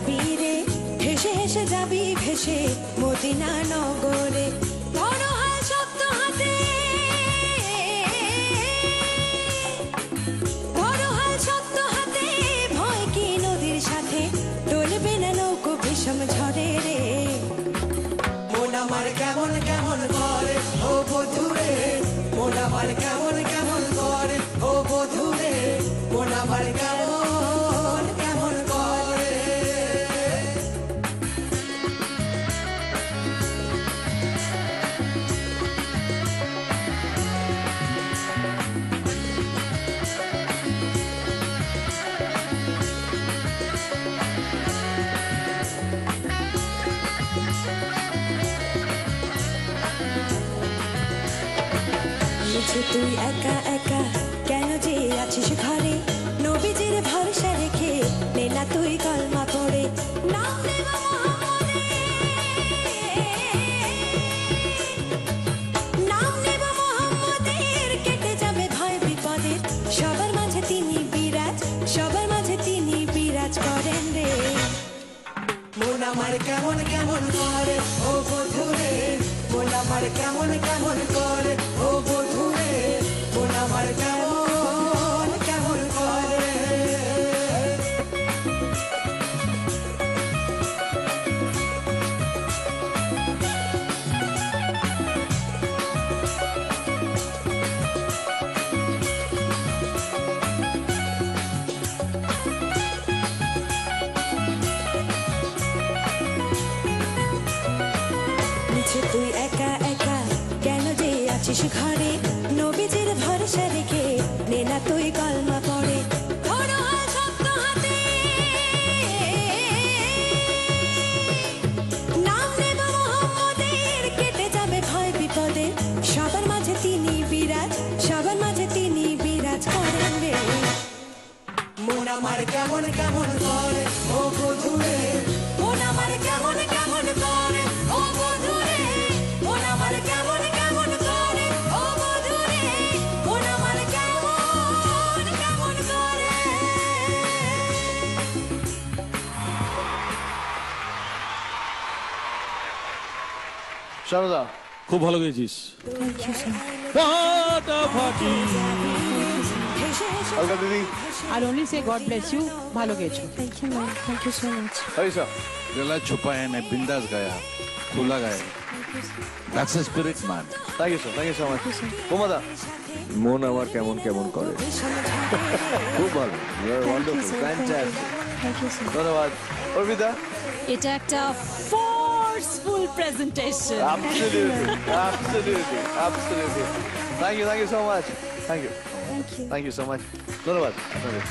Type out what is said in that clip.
যাবি রে, হেসে হেসে যাবি ভেসে মদিনা নগরে। বড় হয় শক্ত হাতে, বড় হয় শক্ত হাতে, ভয় কি নদীর সাথে, টলবে না নৌকো বিষম ঝড়ে রে। মন আমার কেমন কেমন করে ও বধুরে, মন আমার কেমন কেমন করে ও বধুরে, মন আমার কেমন কেমন করে। নিচে তুই একা একা কেন যে আছিস ঘরে, নবীজির ভরসা রেখে নে না তুই কলমা পড়ে। নাম নেব মোহাম্মদের, নাম নেব মোহাম্মদের, কেটে যাবে ভয় বিপদের। সবার মাঝে তিনি বিরাজ, সবার মাঝে তিনি বিরাজ করেন রে। মন আমার কেমন কেমন করে ও বধুরে, মন আমার কেমন কেমন করে ও বধুরে, মন আমার কেমন কেমন করে। নিচে তুই একা একা কেন যে আছিস ঘরে, নবীজির ভরসা রেখে নে না তুই কলমা পড়ে। বড় হয় শক্ত হাতে, নাম নেব মোহাম্মদের, কেটে যাবে ভয় বিপদে। সবার মাঝে তিনি বিরাজ, সবার মাঝে তিনি বিরাজ করেন রে। মন আমার কেমন কেমন করে ও বধুরে, মন আমার কেমন কেমন করে ও বধুরে, মন আমার কেমন কেমন করে ও বধুরে, মন আমার কেমন কেমন করে। শারদা খুব ভালো গেয়েছিস। হেসে হেসে अलका दीदी আর অনলি সে গড ব্লেস ইউ, ভালো গেছো। Thank you ma'am, thank you so much. हरीशा गला छुपाया ने बिंदास गाया, खुला गाया। That's a spirit man. Thank you so much कुमादा মন আমার কেমন কেমন করে। খুব ভালো, ইউ আর ওয়ান্ডারফুল, ফ্যান্টাস্টিক। ধন্যবাদ অর্পিতা এটা একটা forceful presentation. absolutely thank you so much thank you so much ধন্যবাদ আপনাদের।